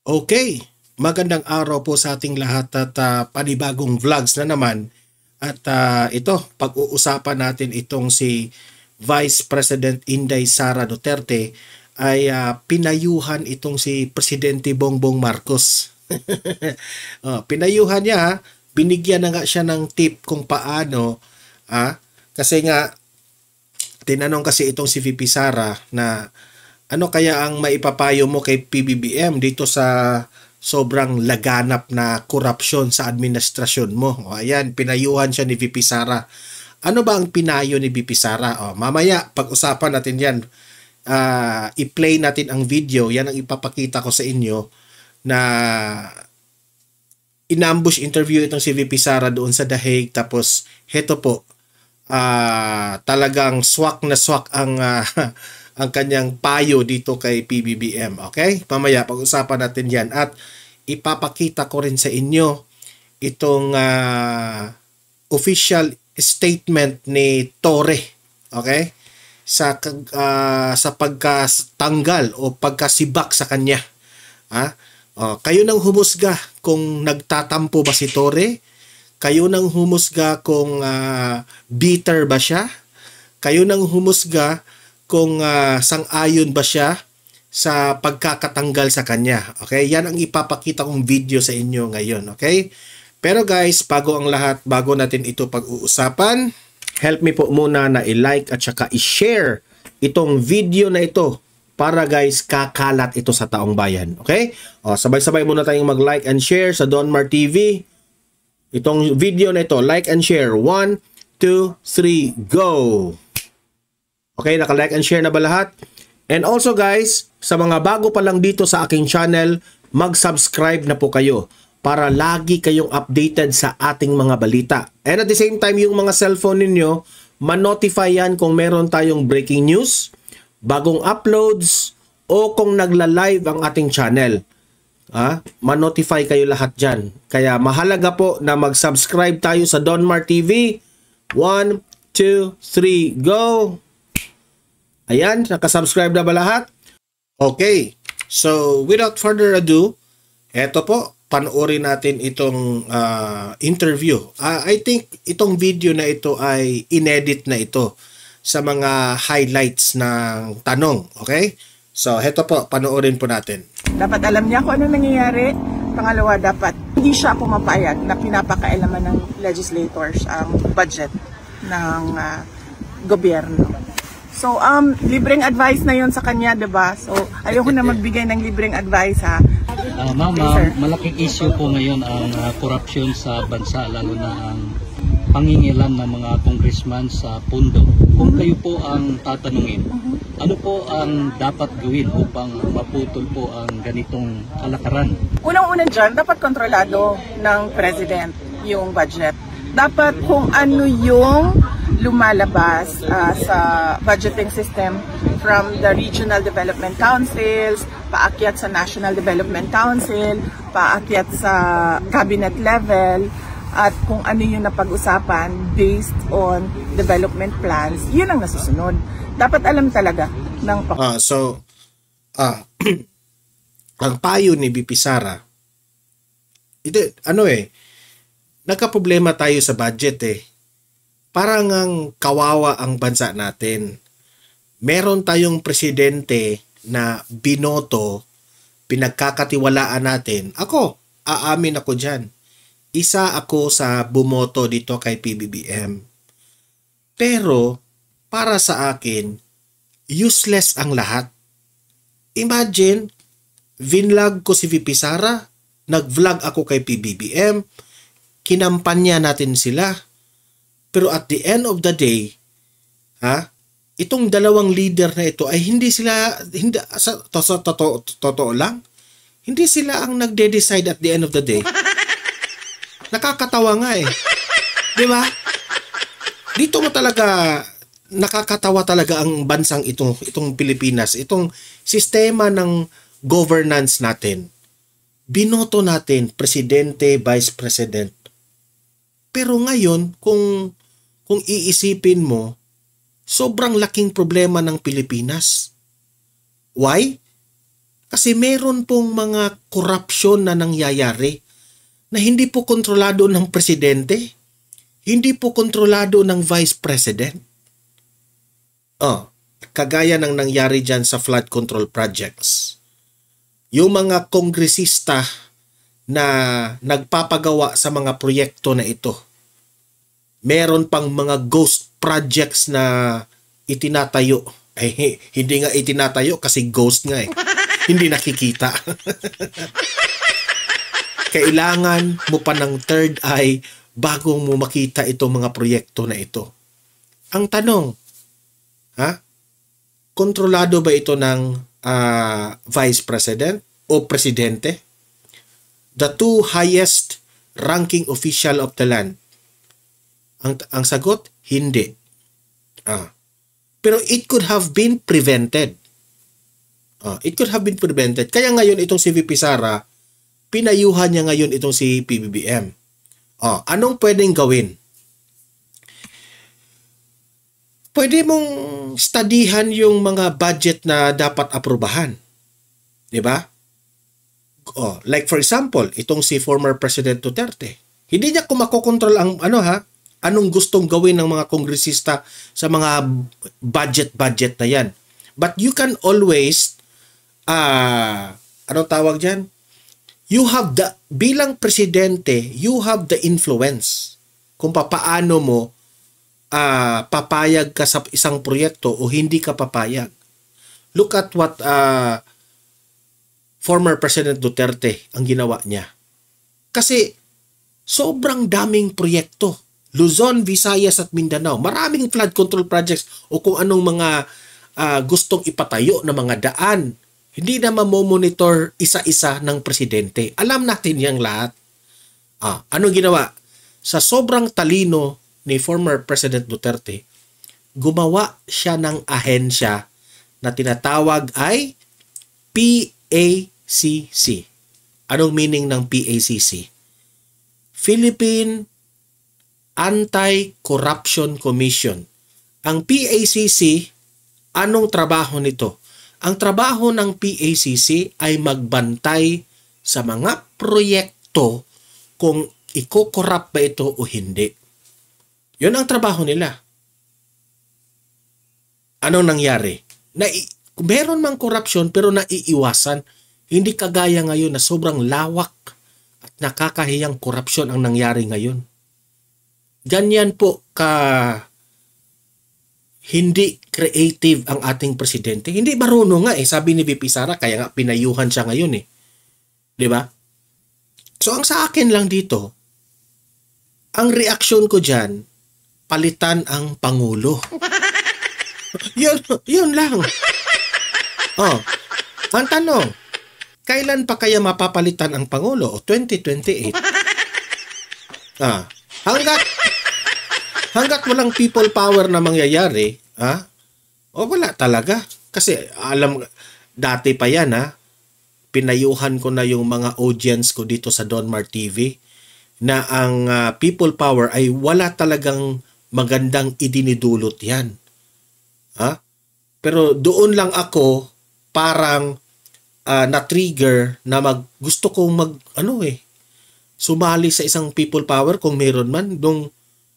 Okay, magandang araw po sa ating lahat at panibagong vlogs na naman. At ito, pag-uusapan natin itong si Vice President Inday Sara Duterte ay pinayuhan itong si Presidente Bongbong Marcos. Pinayuhan niya, binigyan na nga siya ng tip kung paano, kasi nga tinanong kasi itong si VP Sara na ano kaya ang maipapayo mo kay PBBM dito sa sobrang laganap na korupsyon sa administrasyon mo? O ayan, pinayuhan siya ni VP Sara. Ano ba ang pinayo ni VP Sara? O, mamaya, pag-usapan natin yan. I-play natin ang video. Yan ang ipapakita ko sa inyo na in-ambush interview itong si VP Sara doon sa The Hague. Tapos, heto po, talagang swak na swak ang ang kanyang payo dito kay PBBM. Okay? Mamaya pag-usapan natin yan. At ipapakita ko rin sa inyo itong official statement ni Torre. Okay? Sa pagkatanggal o pagkasibak sa kanya. Kayo nang humusga kung nagtatampo ba si Torre? Kayo nang humusga kung bitter ba siya? Kayo nang humusga kung sang-ayon ba siya sa pagkakatanggal sa kanya. Okay? Yan ang ipapakita kong video sa inyo ngayon. Okay? Pero guys, bago ang lahat, bago natin ito pag-uusapan, help me po muna na i-like at saka i-share itong video na ito para guys, kakalat ito sa taong bayan. Okay? Sabay-sabay muna tayong mag-like and share sa Donmar TV. Itong video na ito, like and share. 1, 2, 3, go! Okay, naka-like and share na ba lahat? And also guys, sa mga bago pa lang dito sa aking channel, mag-subscribe na po kayo para lagi kayong updated sa ating mga balita. And at the same time, yung mga cellphone ninyo, ma-notify yan kung meron tayong breaking news, bagong uploads, o kung nagla-live ang ating channel. Ma-notify kayo lahat dyan. Kaya mahalaga po na mag-subscribe tayo sa Donmar TV. 1, 2, 3, go! Ayan, nakasubscribe na ba lahat? Okay, so without further ado, eto po, panoorin natin itong interview. I think itong video na ito ay inedit na ito sa mga highlights ng tanong. Okay? So, eto po, panoorin po natin. Dapat alam niya kung ano nangyayari. Pangalawa, dapat hindi siya pumapayag na pinapakailaman ng legislators ang budget ng gobyerno. So, libreng advice na yon sa kanya, diba? So, ayoko na magbigay ng libreng advice, ha? Ma'am, malaking issue po ngayon ang corruption sa bansa, lalo na ang pangingilan ng mga congressman sa pundo. Kung kayo po ang tatanungin, ano po ang dapat gawin upang maputol po ang ganitong kalakaran? Unang-una dyan, dapat kontrolado ng president yung budget. Dapat kung ano yung lumalabas sa budgeting system from the Regional Development Councils, paakyat sa National Development Council, paakyat sa cabinet level, at kung ano yung napag-usapan based on development plans, yun ang nasusunod. Dapat alam talaga ng ang payo ni VP Sara, ito, nagka-problema tayo sa budget Parang ang kawawa ang bansa natin. Meron tayong presidente na binoto, pinagkakatiwalaan natin. Ako, aamin ako dyan. Isa ako sa bumoto dito kay PBBM. Pero, para sa akin, useless ang lahat. Imagine, vinlog ko si VP Sara, nag-vlog ako kay PBBM, kinampanya natin sila. Pero at the end of the day, itong dalawang leader na ito ay hindi sa totoo lang, hindi sila ang nagde-decide at the end of the day. Nakakatawa nga Di ba? Dito mo talaga, nakakatawa talaga ang bansang itong Pilipinas, itong sistema ng governance natin. Binoto natin, presidente, vice president. Pero ngayon, kung iisipin mo, sobrang laking problema ng Pilipinas. Why? Kasi meron pong mga korupsyon na nangyayari na hindi po kontrolado ng presidente, hindi po kontrolado ng vice president. Kagaya ng nangyari dyan sa flood control projects. Yung mga kongresista na nagpapagawa sa mga proyekto na ito, meron pang mga ghost projects na itinatayo. Hindi nga itinatayo kasi ghost nga eh. Hindi nakikita. Kailangan mo pa ng third eye bago mo makita itong mga proyekto na ito. Ang tanong, kontrolado ba ito ng vice president o presidente? The two highest ranking official of the land. Ang sagot, hindi. Pero it could have been prevented. It could have been prevented. Kaya ngayon itong si VP Sara, pinayuhan niya ngayon itong si PBBM. Anong pwedeng gawin? Pwede mong studyhan yung mga budget na dapat aprubahan. 'Di ba? Like for example, itong si former President Duterte. Hindi niya makokontrol ang anong gustong gawin ng mga kongresista sa mga budget na yan. But you can always anong tawag diyan? You have bilang presidente, you have the influence kung papaano mo papayag ka sa isang proyekto o hindi ka papayag. Look at what former President Duterte ang ginawa niya. Kasi sobrang daming proyekto. Luzon, Visayas at Mindanao. Maraming flood control projects o kung anong mga gustong ipatayo na mga daan. Hindi na mamomonitor isa-isa ng presidente. Alam natin yang lahat. Anong ginawa? Sa sobrang talino ni former President Duterte, gumawa siya ng ahensya na tinatawag ay PACC. Anong meaning ng PACC? Philippine Anti-Corruption Commission. Ang PACC, anong trabaho nito? Ang trabaho ng PACC ay magbantay sa mga proyekto kung iko-corrupt ba ito o hindi. Yun ang trabaho nila. Anong nangyari? Meron mang korupsyon pero naiiwasan. Hindi kagaya ngayon na sobrang lawak at nakakahiyang korupsyon ang nangyari ngayon. Ganyan po hindi creative ang ating presidente. Hindi marunong nga sabi ni VP Sara, kaya nga pinayuhan siya ngayon 'Di ba? So ang sa akin lang dito, ang reaksyon ko diyan, palitan ang pangulo. yun lang. Ang tanong, kailan pa kaya mapapalitan ang pangulo? 2028. Hanggat walang people power na mangyayari, wala talaga. Kasi dati pa yan, pinayuhan ko na yung mga audience ko dito sa Donmar TV na ang people power ay wala talagang magandang idinidulot yan. Pero doon lang ako parang na-trigger na gusto kong sumali sa isang people power kung meron man nung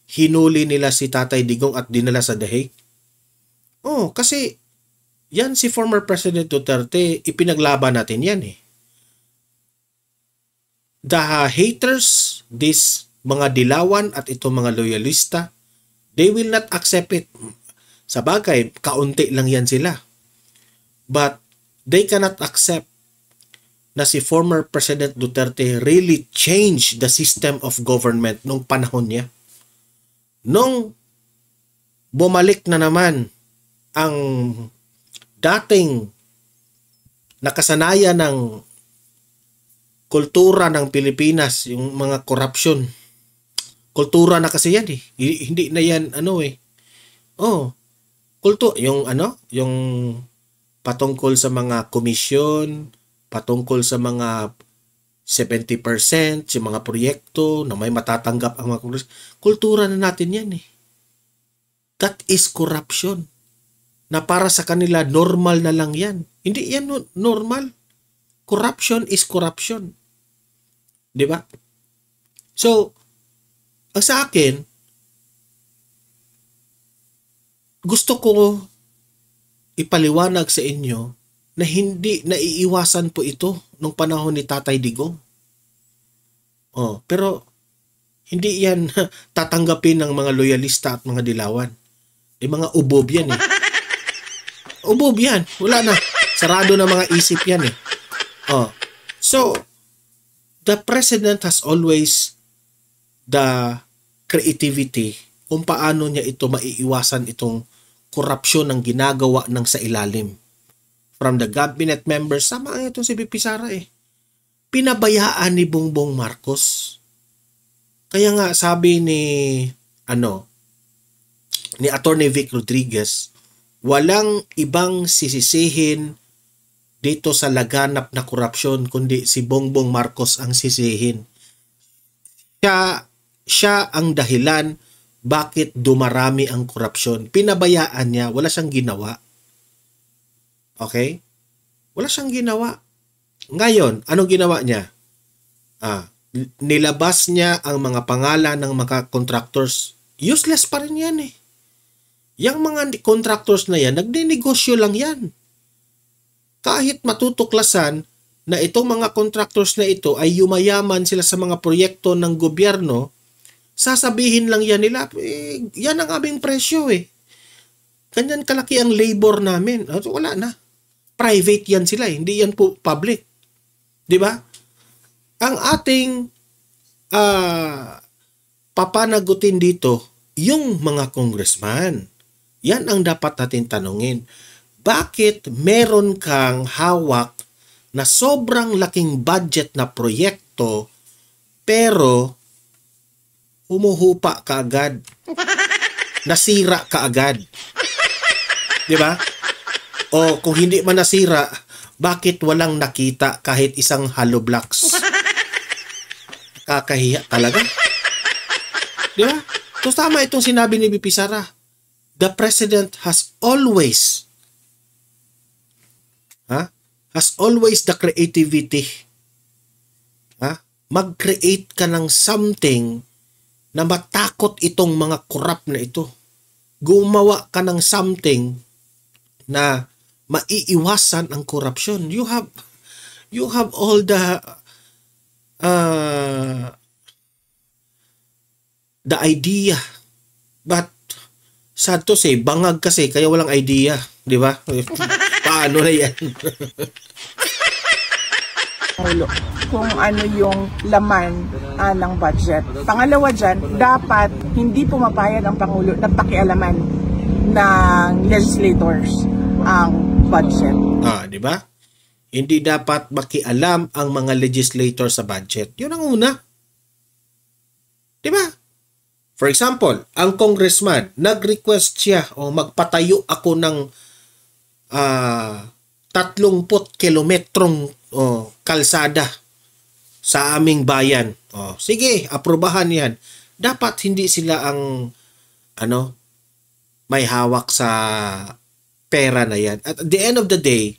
hinuli nila si Tatay Digong at dinala sa The Hague. Kasi yan si former President Duterte, ipinaglaban natin yan The haters, this mga dilawan at itong mga loyalista, they will not accept it. Sa bagay, kaunti lang yan sila. But they cannot accept na si former President Duterte really changed the system of government nung panahon niya. Nung bumalik na naman ang dating nakasanayan ng kultura ng Pilipinas, yung mga korupsyon. Kultura na kasi yan Hindi na yan yung patungkol sa mga komisyon, patungkol sa mga 70%, yung mga proyekto na may matatanggap ang mga kongres. Kultura na natin yan That is corruption. Na para sa kanila, normal na lang yan. Hindi yan normal. corruption is corruption. Di ba? So, ang sa akin, gusto ko ipaliwanag sa inyo na hindi naiiwasan po ito nung panahon ni Tatay Digong. Pero hindi yan tatanggapin ng mga loyalista at mga dilawan. Mga ubob yan eh. Ubob yan. Wala na. Sarado na mga isip yan eh. So, the president has always the creativity kung paano niya ito maiiwasan itong korupsyon ng ginagawa ng sa ilalim. From the cabinet members, sama nga itong si VP Sara eh. Pinabayaan ni Bongbong Marcos. Kaya nga sabi ni Attorney Vic Rodriguez, walang ibang sisisihin dito sa laganap na korupsyon kundi si Bongbong Marcos ang sisihin. Siya ang dahilan bakit dumarami ang korupsyon. Pinabayaan niya, wala siyang ginawa. Okay? Wala siyang ginawa. Ngayon, anong ginawa niya? Nilabas niya ang mga pangalan ng mga contractors. Useless pa rin yan eh. Yang mga contractors na yan, nagninegosyo lang yan. Kahit matutuklasan na itong mga contractors na ito ay yumayaman sila sa mga proyekto ng gobyerno, sasabihin lang yan nila, yan ang aming presyo eh. Ganyan kalaki ang labor namin. Wala na. Private yan sila, hindi yan po public. Di ba? Ang ating papanagutin dito, yung mga congressman. Yan ang dapat natin tanungin. Bakit meron kang hawak na sobrang laking budget na proyekto pero humuhupa kaagad? Nasira kaagad. Di ba? O kung hindi man nasira, bakit walang nakita kahit isang hollow blocks? Kakahiya talaga. Di ba? So tama itong sinabi ni VP Sara. The president has always the creativity. Mag-create ka ng something na matakot itong mga corrupt na ito. Gumawa ka ng something na maiiwasan ang corruption. You have all the idea, but sad to say, bangag kasi kaya walang idea, di ba? Paano na yan? Kung ano yung laman ng budget. Pangalawa dyan, dapat hindi pumapayag ang Pangulo na pakialaman ng legislators ang budget. Di ba? Hindi dapat makialam ang mga legislator sa budget. Yun ang una. Di ba? For example, ang congressman, nag-request siya o magpatayo ako ng 30 kilometrong kalsada sa aming bayan. Sige, aprobahan yan. Dapat hindi sila ang may hawak sa pera na yan. At the end of the day,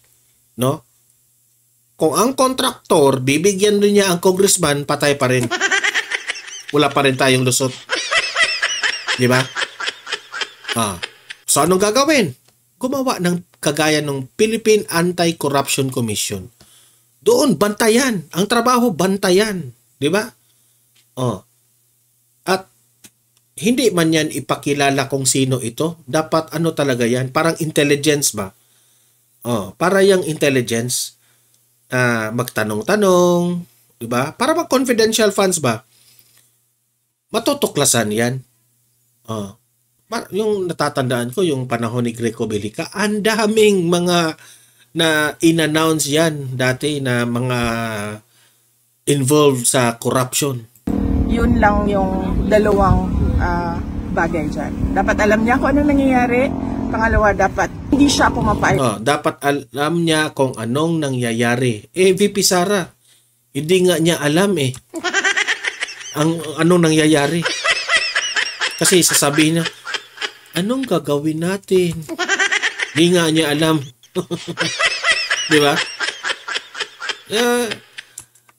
kung ang kontraktor, bibigyan rin niya ang congressman, patay pa rin. Wala pa rin tayong lusot. Di ba? So anong gagawin? Gumawa ng kagaya ng Philippine Anti-Corruption Commission. Doon, bantayan. Ang trabaho, bantayan. Di ba? At hindi man yan ipakilala kung sino ito. Dapat talaga yan? Parang intelligence ba? Para yung intelligence, magtanong-tanong, di ba? Para mag confidential funds ba? Matutuklasan yan. Yung natatandaan ko, yung panahon ni Greco Belica, ang daming mga na in-announce yan dati na mga involved sa corruption. Yun lang yung dalawang bagay dyan. Dapat alam niya kung ano nangyayari. Pangalawa, dapat hindi siya pumapayag. Dapat alam niya kung anong nangyayari. VP Sara, hindi nga niya alam anong nangyayari. Kasi sasabihin niya, anong gagawin natin? Hindi nga niya alam. Di ba?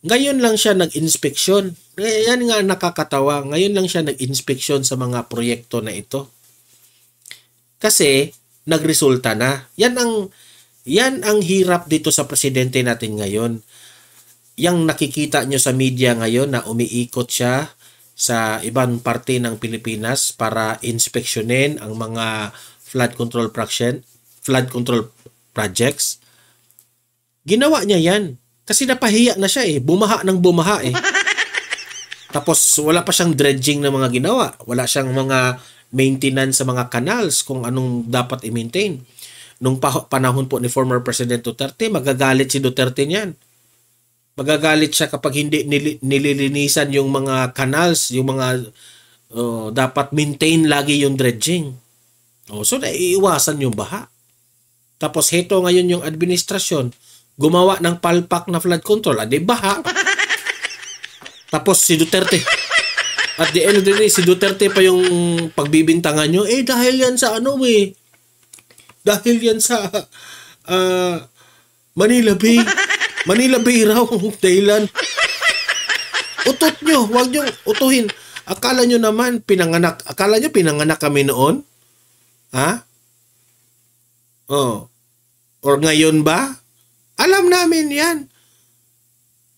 Ngayon lang siya nag-inspeksyon. Yan nga nakakatawa. Ngayon lang siya nag-inspeksyon sa mga proyekto na ito. Kasi nagresulta na. Yan ang hirap dito sa presidente natin ngayon. Yang nakikita nyo sa media ngayon na umiikot siya sa ibang parte ng Pilipinas para inspeksyonin ang mga flood control projects. Ginawa niya yan. Kasi napahiya na siya bumaha ng bumaha Tapos wala pa siyang dredging na mga ginawa. Wala siyang mga maintenance sa mga canals kung anong dapat i-maintain. Nung panahon po ni former President Duterte, magagalit si Duterte niyan. Magagalit siya kapag hindi nililinisan yung mga canals, yung mga dapat maintain lagi yung dredging. So naiiwasan yung baha. Tapos heto ngayon yung administrasyon, gumawa ng palpak na flood control, adi baha. Tapos si Duterte, at the end of the day, si Duterte pa yung pagbibintangan nyo, dahil yan sa dahil yan sa Manila Bay. Manila Bay raw ang dahilan. Utot nyo, huwag nyo utuhin. Akala nyo pinanganak kami noon? Ha? Or ngayon ba? Alam namin yan.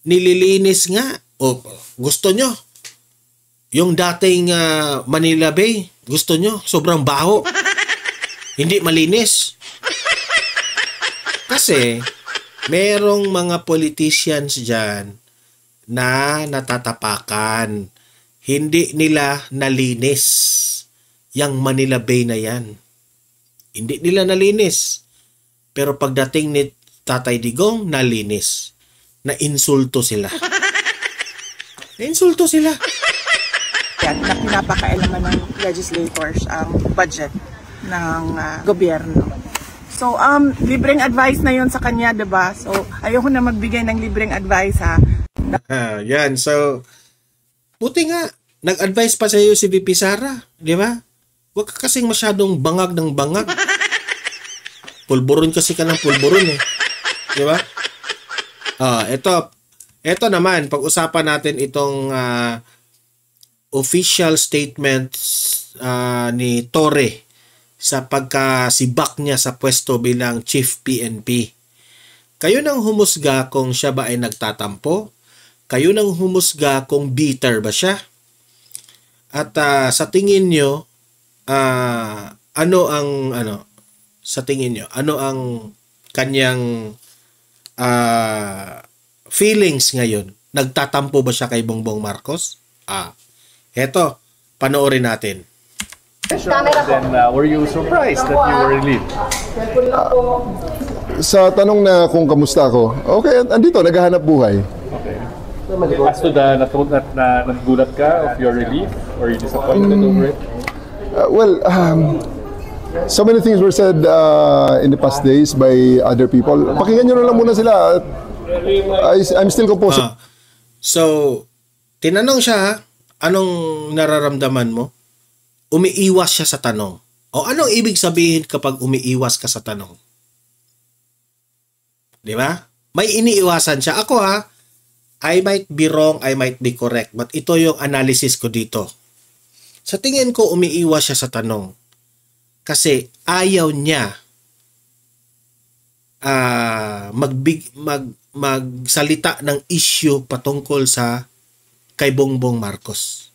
Nililinis nga. Gusto nyo? Yung dating Manila Bay, gusto nyo? Sobrang baho. Hindi malinis. Kasi, merong mga politicians dyan na natatapakan. Hindi nila nalinis yung Manila Bay na yan. Hindi nila nalinis. Pero pagdating ni Tatay Digong, nalinis. Na-insulto sila. Na-insulto sila. Yan, na pinapakailaman ng legislators ang budget ng gobyerno. So, libreng advice na yun sa kanya, diba? So, ayoko na magbigay ng libreng advice, ha? Yan, so, buti nga, nag-advise pa sa iyo si VP Sara, di ba? Huwag ka kasing masyadong bangag ng bangag. Pulburon kasi ka ng pulburon di ba? Ito naman, pag-usapan natin itong official statements ni Torre sa pagkasibak niya sa pwesto bilang Chief PNP. Kayo nang humusga kung siya ba ay nagtatampo? Kayo nang humusga kung bitter ba siya? At sa tingin nyo, sa tingin nyo, ano ang kanyang feelings ngayon? Nagtatampo ba siya kay Bongbong Marcos? Heto, panoorin natin. Then were you surprised that you were relieved? Sa tanong na kung kamusta ako, okay, andito, naghahanap buhay. Okay. As to nagulat ka of your relief or you disappointed over it? So many things were said in the past days by other people. Pakinggan nyo na lang muna sila. I'm still composing. So, tinanong siya, anong nararamdaman mo? Umiiwas siya sa tanong. O anong ibig sabihin kapag umiiwas ka sa tanong? Di ba? May iniiwasan siya. Ako I might be wrong, I might be correct, but ito yung analysis ko dito. Sa tingin ko, umiiwas siya sa tanong. Kasi ayaw niya magsalita ng issue patungkol sa kay Bongbong Marcos.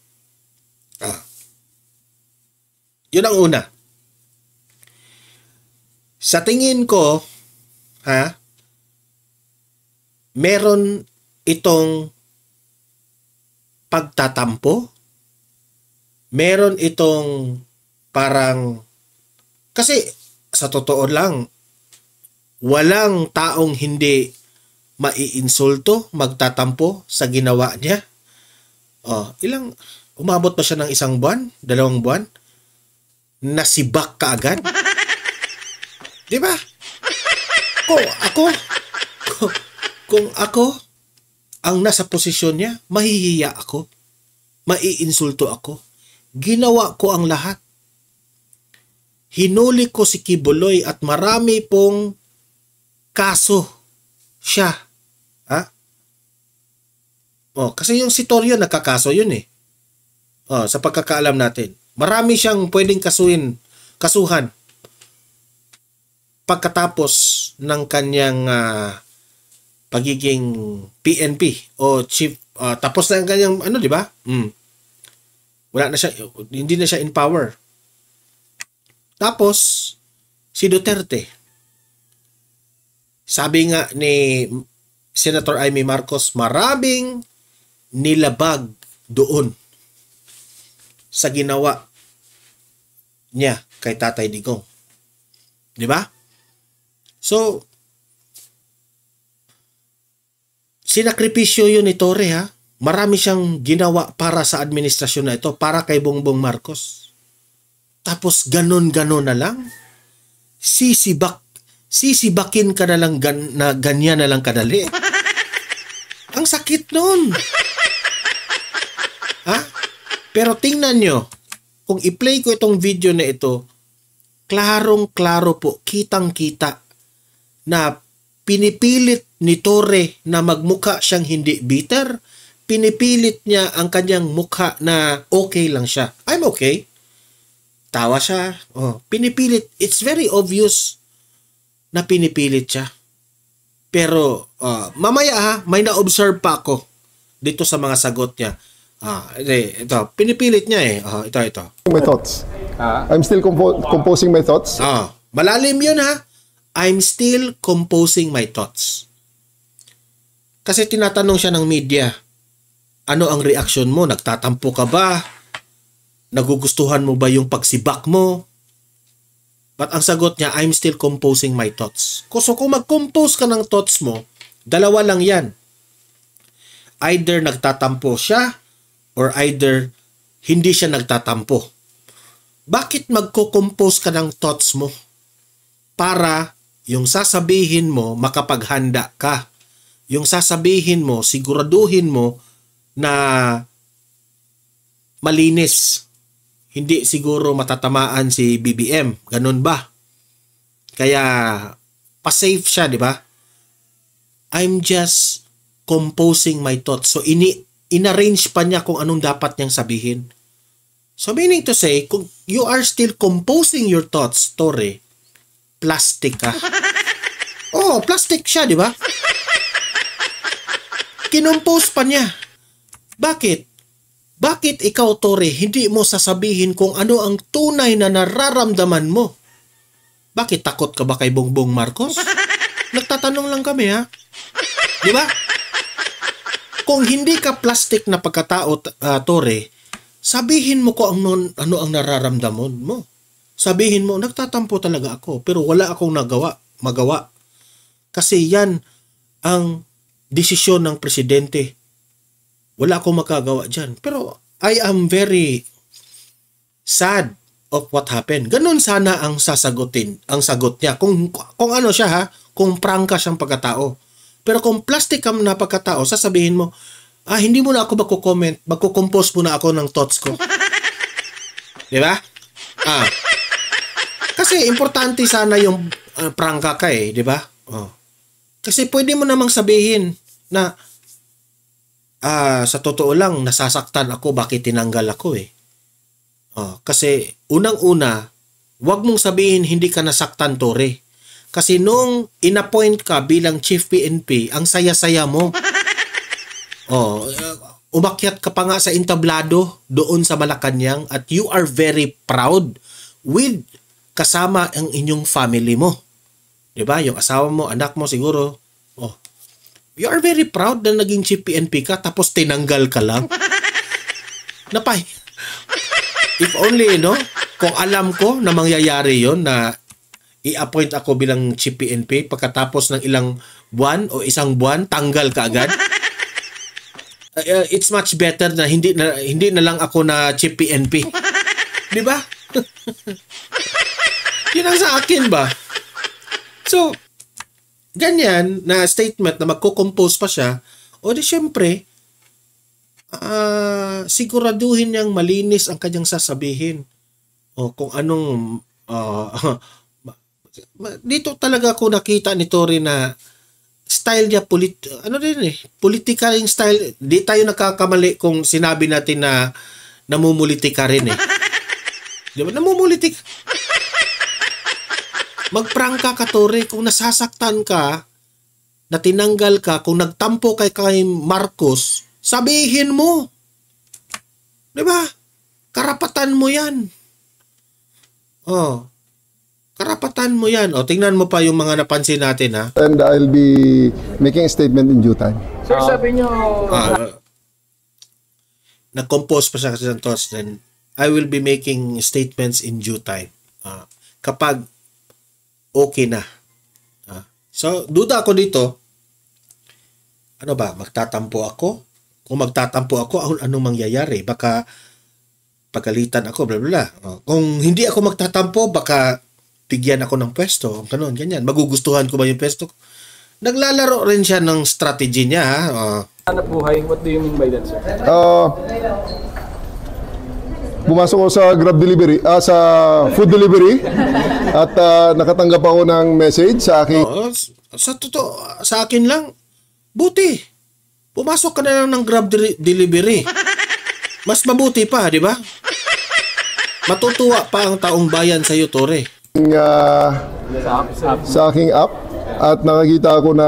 Yun ang una. Sa tingin ko, meron itong pagtatampo, meron itong parang, kasi sa totoo lang, walang taong hindi maiinsulto, magtatampo sa ginawa niya. Umabot pa siya ng 1 buwan, 2 buwan, nasibak ka agad. Di ba? Kung ako ang nasa posisyon niya, mahihiya ako. Maiinsulto ako. Ginawa ko ang lahat. Hinuli ko si Kibuloy at marami pong kaso siya. Kasi yung si Torrio nagkakaso yun eh. Sa pagkakaalam natin. Marami siyang pwedeng kasuhan pagkatapos ng kanyang pagiging PNP o chief. Tapos na ang kanyang di ba? Wala na siya, hindi na siya in power. Tapos si Duterte. Sabi nga ni Senator Amy Marcos, maraming nilabag doon sa ginawa niya kay Tatay Digong. Di ba? So, sinakripisyo yun ni Torre ha. Marami siyang ginawa para sa administrasyon na ito, para kay Bongbong Marcos. Tapos ganon-ganon na lang. Sisibakin ka na lang na ganyan na lang kadali. Ang sakit nun. Ha? Pero tingnan nyo, kung i-play ko itong video na ito, klarong-klaro po, kitang-kita na pinipilit ni Torre na magmukha siyang hindi bitter. Pinipilit niya ang kanyang mukha na okay lang siya. I'm okay. Tawa siya. Pinipilit. It's very obvious na pinipilit siya. Pero mamaya may na-observe pa ako dito sa mga sagot niya. Ito, pinipilit niya eh. Ito. My thoughts. I'm still composing my thoughts. Malalim yun ha. I'm still composing my thoughts. Kasi tinatanong siya ng media, ano ang reaksyon mo? Nagtatampo ka ba? Nagugustuhan mo ba yung pagsibak mo? But ang sagot niya, I'm still composing my thoughts. So kung mag-compose ka ng thoughts mo, dalawa lang yan. Either nagtatampo siya or either hindi siya nagtatampo. Bakit magko-compose ka ng thoughts mo? Para yung sasabihin mo, makapaghanda ka. Yung sasabihin mo, siguraduhin mo na malinis. Hindi siguro matatamaan si BBM. Ganun ba? Kaya, pa-safe siya, di ba? I'm just composing my thoughts. So, in-arrange pa niya kung anong dapat niyang sabihin. So, meaning to say, kung you are still composing your thoughts, Torre, plastic ka. Plastic siya, di ba? Kinompose pa niya. Bakit? Bakit ikaw, Torre, hindi mo sasabihin kung ano ang tunay na nararamdaman mo? Bakit takot ka ba kay Bongbong Marcos? Nagtatanong lang kami, ha? Di ba? Kung hindi ka plastic na pagkatao, Torre, sabihin mo ko ano ang nararamdaman mo. Sabihin mo, nagtatampo talaga ako, pero wala akong magawa. Kasi yan ang desisyon ng presidente. Wala akong makagawa dyan. Pero I am very sad of what happened. Ganun sana ang sagot niya. Kung ano siya ha, kung prangka siyang pagkatao. Pero kung plastic ka na pagkatao, sasabihin mo, hindi mo na ako magko-comment, magko-compose muna ako ng thoughts ko. Di ba? Kasi importante sana yung prangka ka eh, di ba? Kasi pwede mo namang sabihin na sa totoo lang, nasasaktan ako, bakit tinanggal ako eh. Kasi unang-una, wag mong sabihin hindi ka nasaktan, Torre. Kasi nung inappoint ka bilang Chief PNP, ang saya-saya mo. Umakyat ka pa nga sa entablado doon sa Malacanang at you are very proud with kasama ang inyong family mo. Diba? Yung asawa mo, anak mo siguro. You are very proud na naging Chief PNP ka tapos tinanggal ka lang. Napay. If only, kung alam ko na mangyayari yon na i-appoint ako bilang Chief PNP pagkatapos ng ilang buwan o isang buwan, tanggal ka agad. It's much better na hindi na lang ako na Chief PNP. Di ba? Yun ang sa akin ba? So, ganyan na statement na magko-compose pa siya, o di syempre, siguraduhin niyang malinis ang kanyang sasabihin. O kung anong, dito talaga ako nakita ni Torre na style niya, ano rin eh, political yung style. Di tayo nakakamali kung sinabi natin na namumulitika rin eh. Di ba? Namumulitik. Magprangka ka, Tore. Kung nasasaktan ka, na tinanggal ka, kung nagtampo kay Marcos, sabihin mo. Di ba? Karapatan mo yan. Oh. Karapatan mo yan. O, tingnan mo pa yung mga napansin natin, ha? And I'll be making a statement in due time. Sir, sabi nyo... nag-compose pa siya kasi Santos, then I will be making statements in due time. Kapag okay na. So, duda ako dito. Ano ba? Magtatampo ako? Kung magtatampo ako, anong mangyayari? Baka pagalitan ako, bla bla bla. Kung hindi ako magtatampo, baka bigyan ako ng pwesto. Ganun, ganyan. Magugustuhan ko ba yung pwesto? Naglalaro rin siya ng strategy niya. Hanap buhay, what do you mean by that, sir? Pumasok ako sa Grab delivery, sa food delivery at nakatanggap ako ng message sa akin. Sa totoo, sa akin lang, buti. Pumasok ka na lang ng Grab delivery. Mas mabuti pa, di ba? Matutuwa pa ang taong bayan sa iyo, Tore. Sa aking app at nakakita ako na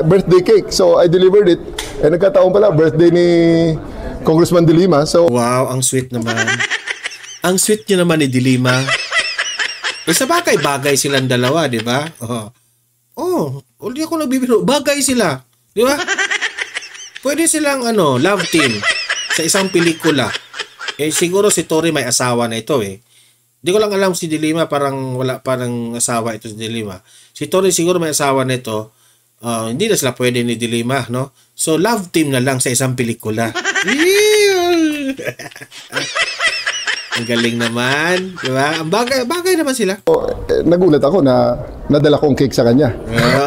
birthday cake. So I delivered it. Nagkataon pala, birthday ni Congressman De Lima. So, wow, ang sweet naman. Ang sweet niyo naman ni De Lima. Sa bagay silang dalawa, di ba? Hindi ako nagbibiro. Bagay sila. Di ba? Pwede silang love team sa isang pelikula. Siguro si Tore may asawa na ito eh. Hindi ko lang alam si De Lima, parang wala parang asawa ito si De Lima. Si Tore siguro may asawa na ito. Hindi na sila pwede ni De Lima, no? So, love team na lang sa isang pelikula. Ang galing naman. Di ba? Ang bagay naman sila. Nagulat ako na nadala kong cake sa kanya.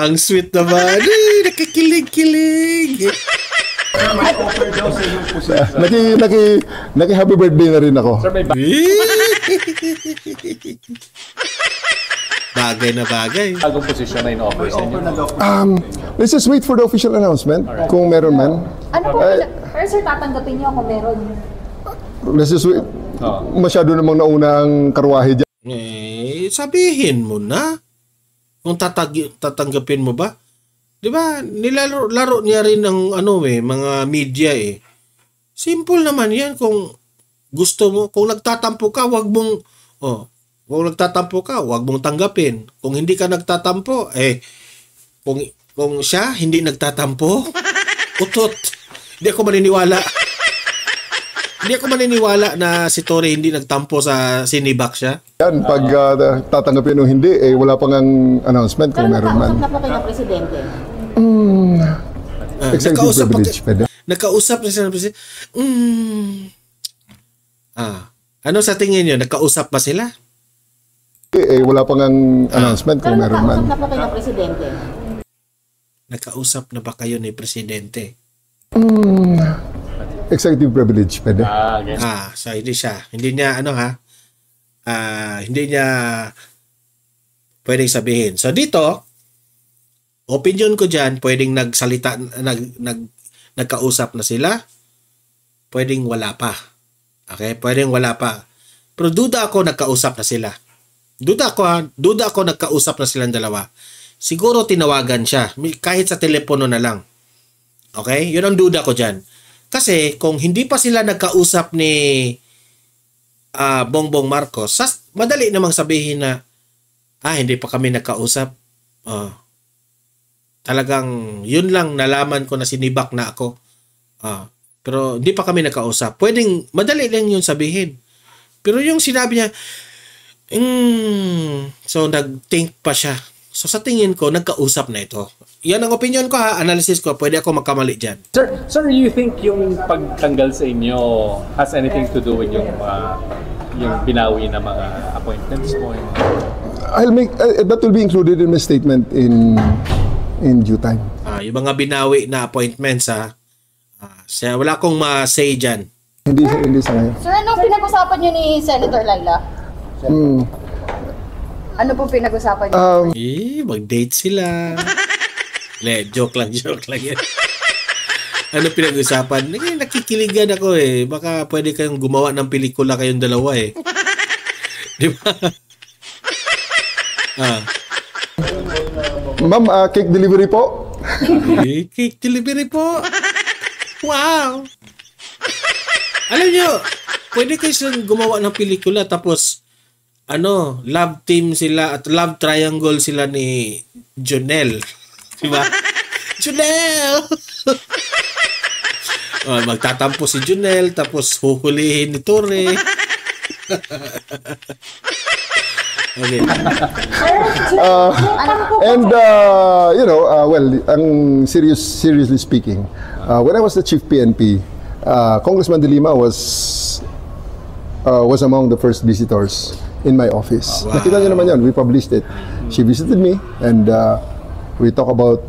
Ang sweet naman. Nakikilig-kilig. Naki-happy birthday na rin ako. Sir, may Bagay na bagay. bagong posisyon na in-offer sa inyo. Let's just wait for the official announcement. Kung meron man. Ano po, pero sir, tatanggapin niyo kung meron? Let's just wait. Masyado namang nauna ang karwahe dyan. Sabihin mo na. Kung tatanggapin mo ba? Di ba? Nilalaro niya rin ng mga media eh. Simple naman yan. Kung gusto mo, kung nagtatampo ka, wag mong tanggapin. Kung hindi ka nagtatampo, kung siya hindi nagtatampo, utot. Hindi ako maniniwala. Hindi ako maniniwala na si Tore hindi nagtampo sa sinibak siya. Yan, pag tatanggapin o hindi, wala pang ang announcement kung meron man. Pero nakausap na po kayo ng presidente? Executive privilege, pwede. Nakausap na siya ng presidente. Ano sa tingin niyo? Nakausap ba sila? Wala pang ang announcement kung Pero meron man. nakausap na po kayo ng presidente? Nakausap na ba kayo ni presidente? Executive privilege, pwede. Okay. So hindi siya. Hindi niya hindi niya pwedeng sabihin. So dito, opinion ko diyan, pwedeng nagsalita nagkausap na sila. Pwedeng wala pa. Okay? Pwedeng wala pa. Pero duda ako nagkausap na sila. Duda ako nagkausap na silang dalawa. Siguro tinawagan siya kahit sa telepono na lang. Okay? Yun ang duda ko diyan. Kasi kung hindi pa sila nagkausap ni Bongbong Marcos, madali namang sabihin na hindi pa kami nagkausap. Talagang yun lang nalaman ko na sinibak na ako. Pero hindi pa kami nagkausap. Pwedeng madali lang yun sabihin. Pero yung sinabi niya, so nag-think pa siya. So sa tingin ko, nagkausap na ito. Yan ang opinion ko analysis ko. Pwede ako magkamali dyan. Sir, you think yung pagtanggal sa inyo has anything to do with yung binawi na mga appointments mo? That will be included in my statement in due time. Yung mga binawi na appointments wala akong ma-say dyan. Hindi sa ngayon. Sir, ano pinag-usapan niyo ni Senator Laila? Ano po pinag-usapan niyo? Mag-date sila. Joke lang yan. Ano pinag-usapan? Nakikiligan ako eh. Baka pwede kayong gumawa ng pelikula kayong dalawa eh. Di ba? Ma'am, cake delivery po. Cake delivery po. Wow! Alam nyo, pwede kayo silang gumawa ng pelikula tapos love team sila at love triangle sila ni Jonel. Diba? Jonel! Magtatampo si Jonel tapos huhulihin ni Torre. Okay. And well, seriously speaking, when I was the chief PNP, Congressman De Lima was among the first visitors in my office. Wow. Nakita niyo naman yan, we published it. She visited me and we talk about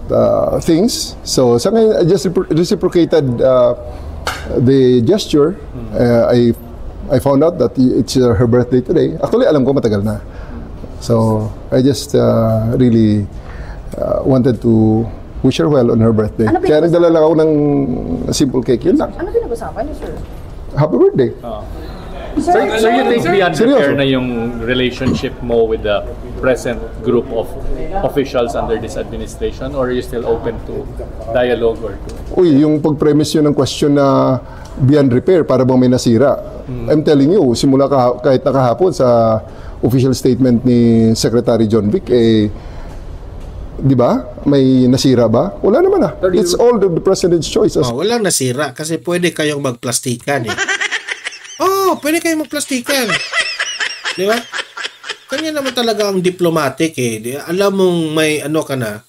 things. So sa ngayon, I just reciprocated the gesture. I found out that it's her birthday today. Actually, alam ko matagal na. So I just really wanted to wish her well on her birthday. Kaya nagdala lang ako ng simple cake. Yun lang. Ano pinag-usapan niyo, sir? Happy birthday. So you think beyond Seryoso? repair na yung relationship mo with the present group of officials under this administration, or are you still open to dialogue or to... Uy, yung pag-premise yun ng question na beyond repair, para bang may nasira. I'm telling you, simula kahit nakahapon sa official statement ni Secretary John Vic, di ba? May nasira ba? Wala naman ah. It's all the President's choice. Walang nasira kasi pwede kayong magplastikan eh. Pwede kayong magplastikan. Di ba? Kanya naman talaga ang diplomatic eh. Alam mong may ka na,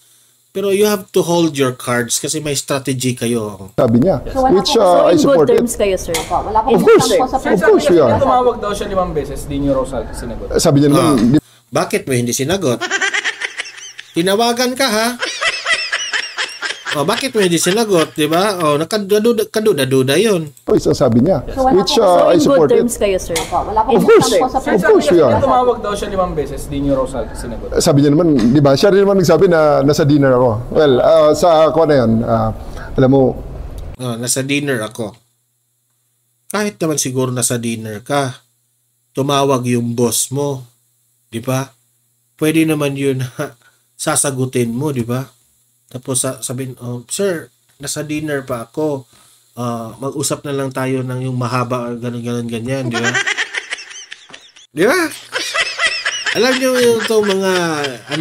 pero you have to hold your cards kasi may strategy kayo. Sabi niya. So wala Which po, so I in good support it. terms kayo, sir? Wala po Of course. sa Of course we are. Tumawag daw siya 5 beses, di niyo raw sinagot. Sabi niya naman, Bakit mo hindi sinagot? Tinawagan ka ha? Bakit mo hindi sinagot? Di ba? Kaduda yun. isang sabi niya. So wala Which po, so I in good support it. terms kayo, sir? Wala po Of course. sa Of course we are. Tumawag daw siya 5 beses, di niyo raw sinagot. Sabi niya naman, di ba? Siya rin naman nagsabi na nasa dinner ako. Well, sa ako na yun, alam mo, nasa dinner ako. Kahit naman siguro nasa dinner ka, tumawag yung boss mo. Di ba? Pwede naman yun sasagutin mo, di ba? Tapos sabihin, sir, nasa dinner pa ako. Mag-usap na lang tayo ng yung mahaba, ganyan, di ba? Di ba? Alam niyo itong mga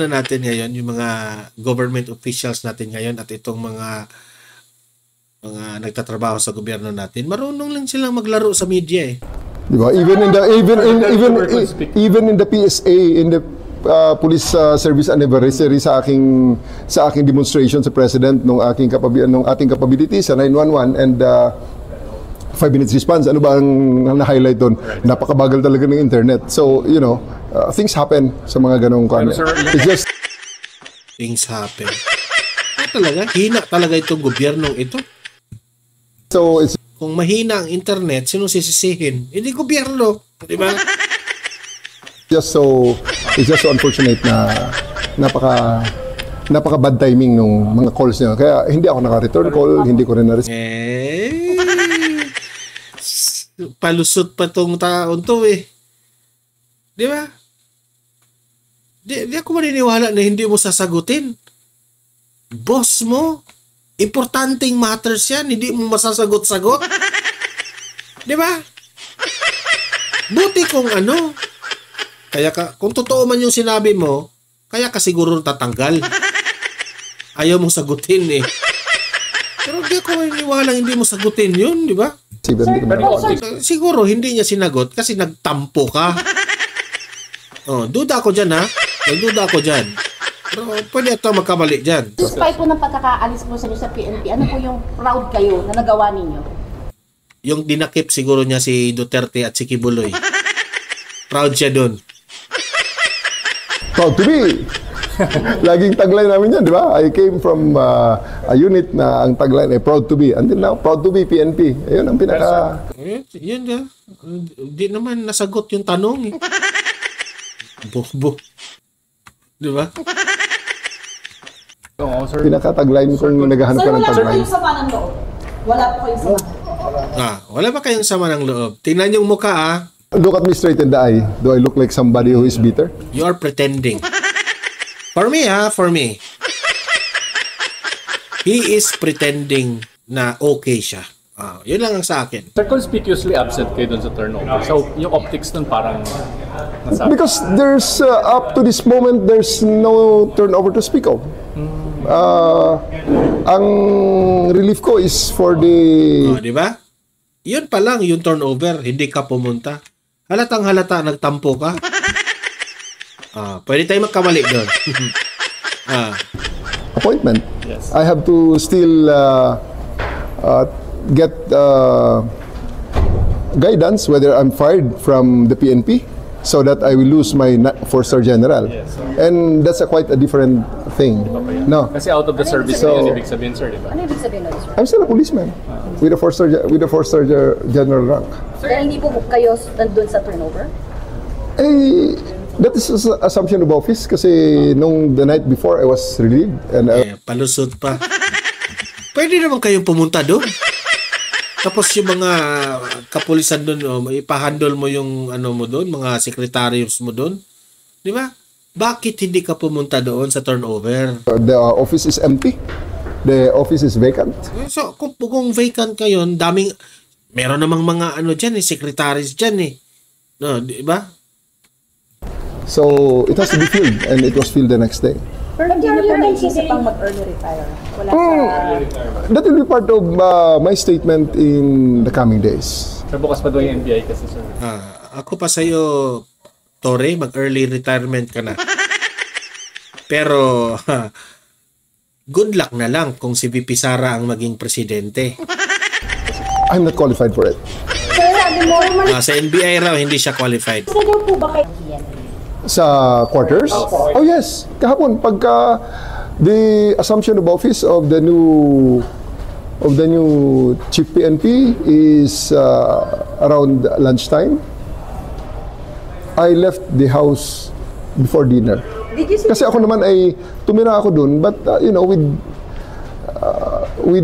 natin ngayon, yung mga government officials natin ngayon at itong mga nagtatrabaho sa gobyerno natin, marunong lang silang maglaro sa media eh. di ba? Even in the PSA, in the police service anniversary sa aking demonstration sa president nung ating capability sa 911 and 5 minutes response, ano ba ang na-highlight doon? Napakabagal talaga ng internet. So, things happen sa mga ganong it's just Things happen. Talaga, hina talaga itong gobyernong ito. so it's Kung mahina ang internet, sino sisisihin? Hindi gobyerno, di ba? just so unfortunate na napaka bad timing nung mga calls niya. Kaya hindi ako naka-return call, hindi ko rin na-receive. Palusot pa tong taon to eh. Di ba? Di ako maniniwala na hindi mo sasagutin. Boss mo, importanteng matters yan, hindi mo masasagot-sagot. Di ba? Buti kung kaya kung totoo man yung sinabi mo, kaya ka siguro tatanggal. Ayaw mong sagutin eh. Pero di ako maniniwala hindi mo sagutin yun, di ba? Siguro hindi niya sinagot kasi nagtampo ka. Duda ako dyan ha. Nagduda ako dyan. Pero pwede ito magkamali dyan. Despite po ng pagkakaalis po sa PNP, ano po yung proud kayo na nagawa ninyo? Yung dinakip siguro niya si Duterte at si Kibuloy. Proud siya dun. Proud to be. Laging tagline namin yan, di ba? I came from a unit na ang tagline ay proud to be. Until now, proud to be PNP. Ayun ang pinaka... Yun yan. Di naman nasagot yung tanong eh. Di ba? Oo, sir. Pinaka-tagline kung naghahanap Sir, ka ng wala po tagline. kayong sama ng loob. Wala po kayong sama. Wala ba kayong sama ng loob? Tingnan yung mukha, ah. Look at me straight in the eye. Do I look like somebody who is bitter? You are pretending. For me, for me. He is pretending na okay siya. Yun lang ang sa akin. Sir, conspicuously absent kayo dun sa turnover. So, yung optics dun parang nasabi. Because there's, up to this moment, there's no turnover to speak of. Ang relief ko is for the... Di ba? Yun pa lang, yung turnover. Hindi ka pumunta. Halatang halata, nagtampo ka. Pwede tayo magkamali doon. appointment. Yes. I have to still get guidance whether I'm fired from the PNP so that I will lose my 4-star general. Yes. And that's quite a different thing. No, Kasi out of the service So- na yun, ibig sabihin, sir, di ba? Ano ibig sabihin nun, sir? I'm still a policeman with a 4-star general rank. Kaya hindi po kayo nandun sa turnover? Eh, that is assumption of office kasi nung the night before I was relieved and Palusot pa. Pwede naman kayong pumunta doon. Tapos yung mga kapulisan doon, ipahandle mo yung ano mo doon, mga secretaries mo doon. Di ba? Bakit hindi ka pumunta doon sa turnover? the office is empty. The office is vacant. So, kung vacant kayo, meron namang mga ano dyan, secretaries dyan eh. No, di ba? So it has to be filled and it was filled the next day. Pero hindi niyo po naisip pang mag-early retire? Wala sa... That will be part of my statement in the coming days. Sir, bukas pa daw yung NBI kasi, sir. Ako pa sa'yo, Tore, mag-early retirement ka na. Pero, good luck na lang kung si VP Sara ang maging presidente. I'm not qualified for it. Sir, sabi mo, Sa NBI raw, hindi siya qualified. manager po ba kayo? Sa quarters? Oh yes, kahapon pagka the assumption of office of the new chief PNP is around lunchtime. I left the house before dinner. Did you see? Kasi ako naman ay tumira ako dun, but you know, with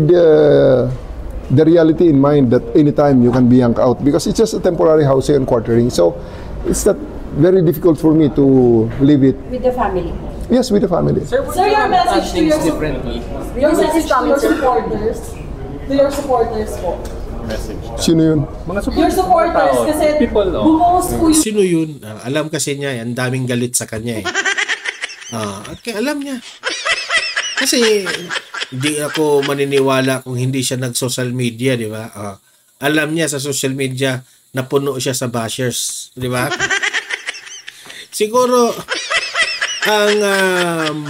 the reality in mind that anytime you can be yanked out because it's just a temporary housing and quartering. So it's not very difficult for me to leave it. With the family. Yes, with the family. Sir, would Sir, you your have message done to things your differently? Your message to your supporters. To your supporters po. Message. Sino yun? Mga Your supporters tao, kasi people, bumuhos po yung... Sino yun? Alam kasi niya, ang daming galit sa kanya eh. Okay, alam niya. Kasi hindi ako maniniwala kung hindi siya nag-social media, di ba? Alam niya sa social media na puno siya sa bashers, di ba? Siguro ang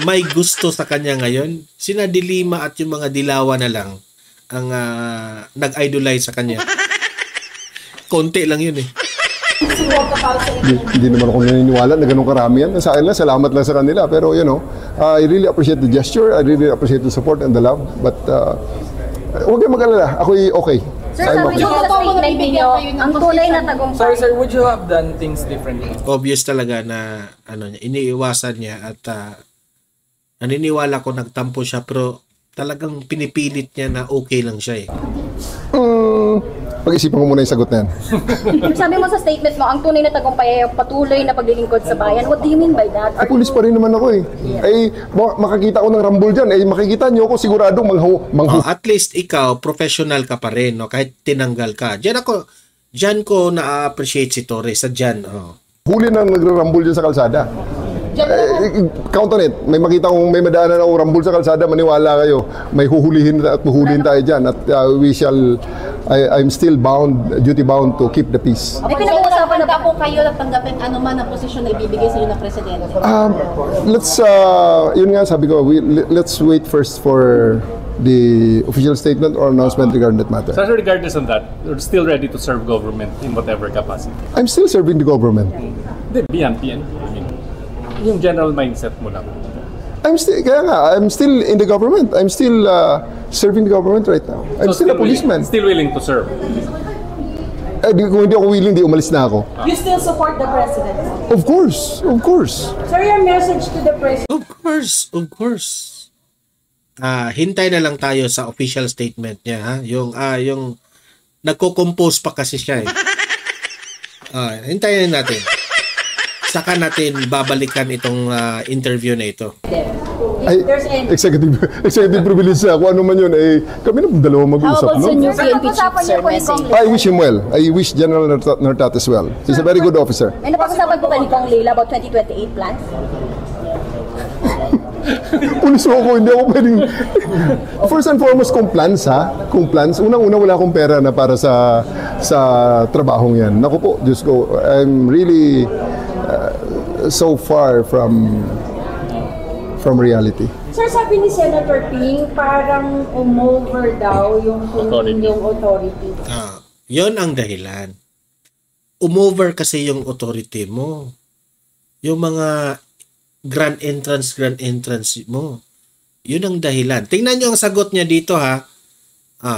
may gusto sa kanya ngayon, sina Dilima at yung mga dilawa na lang ang nag-idolize sa kanya. Konti lang yun eh. Hindi naman ako naniniwala na ganun karami yan. Sa akin lang, salamat lang sa kanila. Pero you know, I really appreciate the gesture. I really appreciate the support and the love. But huwag kayong mag-alala. Ako'y okay. Sir, I'm sabi okay. nyo sa statement ninyo, ang tunay na tagumpay. Sorry, sir, would you have done things differently? Obvious talaga na iniiwasan niya at naniniwala ko nagtampo siya pero talagang pinipilit niya na okay lang siya eh. Pag-isipan ko muna yung sagot na yan. Sabi mo sa statement mo, ang tunay na tagumpay ay ang patuloy na paglilingkod sa bayan. What do you mean by that? Ay, pulis pa rin naman ako eh. Ay, makakita ko ng rambol dyan. Ay, makikita nyo ako siguradong At least ikaw, professional ka pa rin, no? Kahit tinanggal ka. Diyan ko na-appreciate si Torres sa dyan. huli na nagrarambol dyan sa kalsada. Count on it. May makita kong may madaanan ako rambol sa kalsada, maniwala kayo. May huhulihin at huhulihin tayo dyan. At I'm still duty bound to keep the peace. May pinag-uusapan na ba po kayo na tanggapin anuman ang posisyon na ibibigay sa iyo ng presidente? Yun nga sabi ko, let's wait first for the official statement or announcement regarding that matter. So regardless of that, you're still ready to serve government in whatever capacity? I'm still serving the government. Beyond PNP, I mean, yung general mindset mo lang. I'm still in the government. I'm still serving the government right now. I'm still a policeman. Still willing to serve? Kung hindi ako willing, di umalis na ako. You still support the president? Of course, of course. Sir, your message to the president? Of course, of course. hintay na lang tayo sa official statement niya, ha? Yung nagko-compose pa kasi siya, eh. Hintayin natin. Saka natin babalikan itong interview na ito. Ay, executive privilege na. Kung ano man yun, kami na dalawa mag-usap, no? I wish him well. I wish General Nartat as well. He's a very good officer. May napag-usapan po ba ni Kong Leila about 2028 plans? Pulis ako, hindi ako pwedeng... First and foremost, kung plans, ha? Kung plans, unang-una wala akong pera na para sa trabahong yan. Naku po, Diyos ko, I'm really so far from reality. Sir, sabi ni Senator Ping, parang umover daw yung authority. Yon ang dahilan. Umover kasi yung authority mo. Yung mga grand entrance mo. Yun ang dahilan. Tingnan nyo ang sagot niya dito, ha.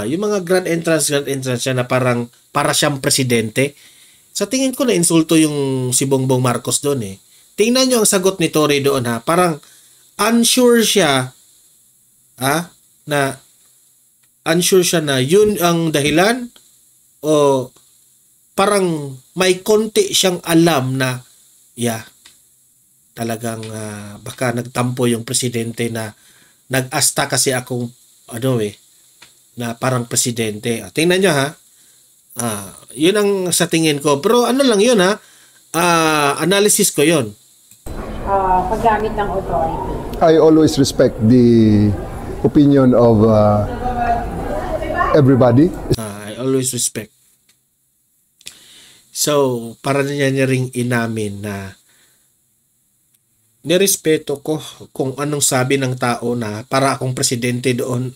Yung mga grand entrance siya na parang para siyang presidente. Sa tingin ko na insulto yung si Bongbong Marcos doon, eh. Tingnan nyo ang sagot ni Torre doon, ha. Parang unsure siya, na yun ang dahilan, o parang may konti siyang alam na talagang baka nagtampo yung presidente na nag-asta kasi akong na parang presidente. Tingnan nyo, ha. Yun ang sa tingin ko. Pero ano lang yun, ha. Analysis ko yun. Paggamit ng authority. I always respect the opinion of everybody. I always respect. So, para niya ring inamin na nirespeto ko kung anong sabi ng tao na para akong presidente doon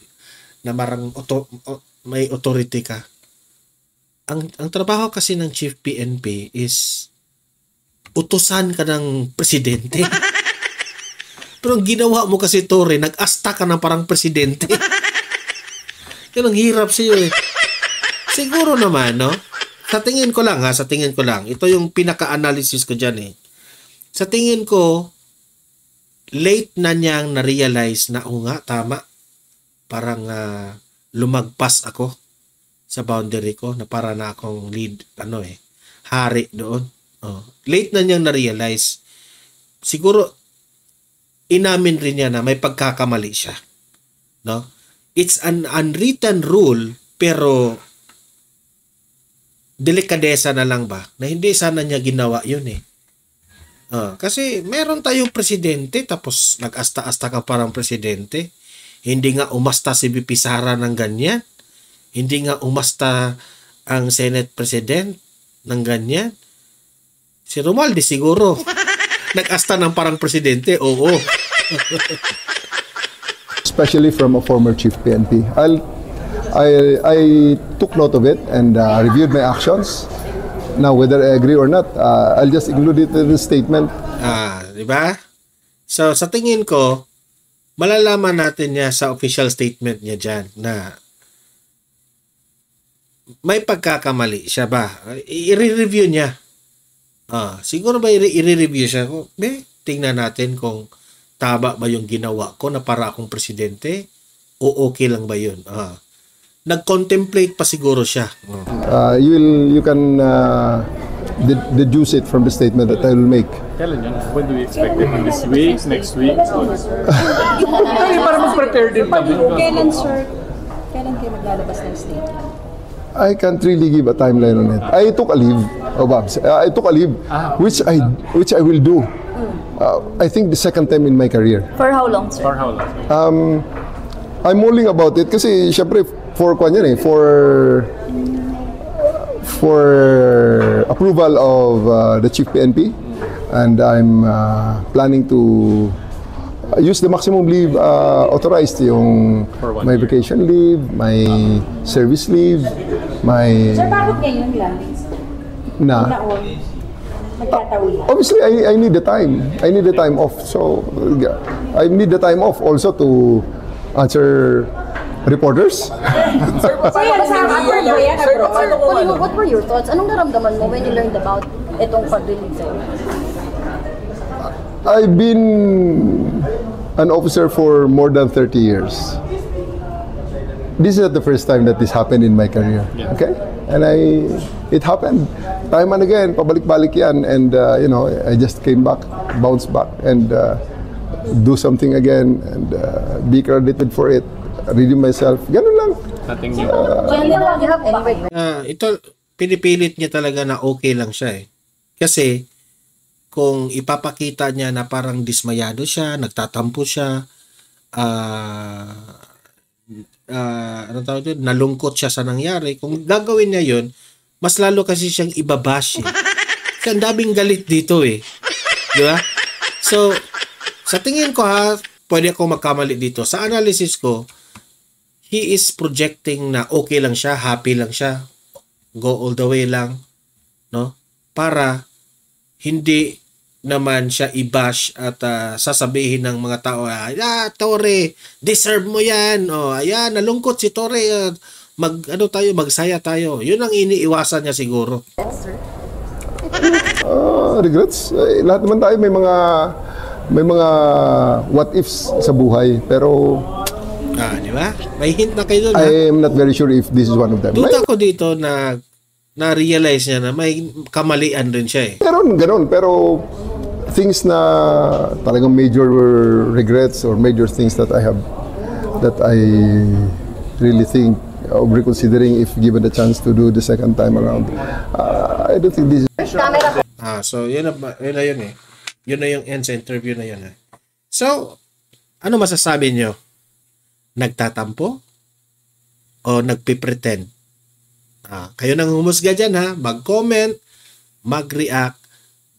na marang may authority ka. Ang trabaho kasi ng Chief PNP is utusan ka ng presidente. Pero ang ginawa mo kasi, Torre, nag-asta ka ng parang presidente. Yan ang hirap sa'yo, eh. Siguro naman, no? Sa tingin ko lang, ito yung pinaka-analysis ko dyan, eh. Sa tingin ko, late na niyang na-realize na, nga, tama. Parang lumagpas ako sa boundary ko na para na akong lead, hari doon. Late na niyang na-realize. Siguro, inamin rin niya na may pagkakamali siya. No? It's an unwritten rule, pero delikadesa na lang ba? Na hindi sana niya ginawa yun, eh. Kasi meron tayong presidente, tapos nag-asta-asta ka parang presidente. Hindi nga umasta si VP Sara ng ganyan. Hindi nga umasta ang Senate President ng ganyan. Si Romualdez siguro nag-asta ng parang presidente, oo. Especially from a former chief PNP. I took note of it and reviewed my actions. Now, whether I agree or not, I'll just include it in the statement. Di ba? So, sa tingin ko, malalaman natin niya sa official statement niya dyan na may pagkakamali siya ba? I-review niya. Siguro ba i-review siya? Tingnan natin kung tama ba yung ginawa ko na para akong presidente o okay lang ba yun. Nag-contemplate pa siguro siya. You can deduce it from the statement that I will make. Kailan yun? When do we expect it? This week? Next week? Para mag-prepare din kami. Kailan, sir? Kailan kayo maglalabas ng statement? I can't really give a timeline on it. I took a leave, Babs. I took a leave, which I will do. I think the second time in my career. For how long, sir? For how long? I'm mulling about it kasi syempre for approval of the Chief PNP, and I'm planning to use the maximum leave authorized, yung my vacation leave, my service leave, my... Sir, bakit ngayon lang? Obviously, I need the time. I need the time off. So, I need the time off also to answer reporters. Sir, what were your thoughts? Anong naramdaman mo when you learned about itong pag-release sa'yo? I've been an officer for more than 30 years. This is not the first time that this happened in my career. Yeah. Okay? And it happened time and again, pabalik-balik yan. And, you know, I just came back, bounced back, and do something again, and be credited for it. Reading myself. Ganun lang. Nothing new. Ito, pinipilit niya talaga na okay lang siya eh. Kasi, kung ipapakita niya na parang dismayado siya, nagtatampo siya, ano tawag doon, nalungkot siya sa nangyari, kung gagawin niya yun, mas lalo kasi siyang ibabash eh. Kasi ang daming galit dito eh. Di ba? So, sa tingin ko ha, pwede ako magkamali dito. Sa analysis ko, he is projecting na okay lang siya, happy lang siya, go all the way lang, no? Para hindi naman siya i-bash at sasabihin ng mga tao, Torre, deserve mo yan. O, ayan, nalungkot si Torre. Magsaya tayo. Yun ang iniiwasan niya siguro. Regrets? Lahat naman tayo may mga what ifs sa buhay. Pero di ba? May hint na kayo doon. I am not very sure if this is one of them. Duda ko dito na-realize niya na may kamalian din siya eh. Ganun. Pero things na talagang major regrets or major things that I have, that I really think of reconsidering if given the chance to do the second time around. I don't think this is... So yun na yun eh. Yun na yung end sa interview na yun eh. So, ano masasabi nyo? Nagtatampo? O nagpipretend? Kayo nang humusga dyan ha. Mag-comment, mag-react.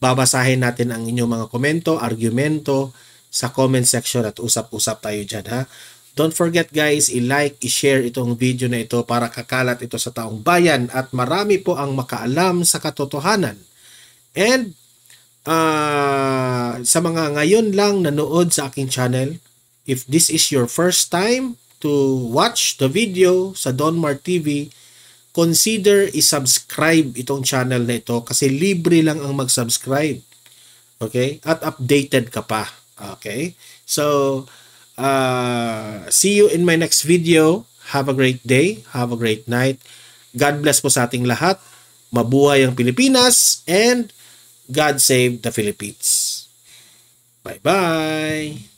Babasahin natin ang inyong mga komento, argumento sa comment section at usap-usap tayo dyan ha. Don't forget guys, i-like, i-share itong video na ito para kakalat ito sa taong bayan at marami po ang makaalam sa katotohanan. And sa mga ngayon lang nanood sa aking channel, if this is your first time to watch the video sa Donmar TV, consider i-subscribe itong channel na ito kasi libre lang ang mag-subscribe. Okay? At updated ka pa. Okay? So, see you in my next video. Have a great day. Have a great night. God bless po sa ating lahat. Mabuhay ang Pilipinas and God save the Philippines. Bye-bye!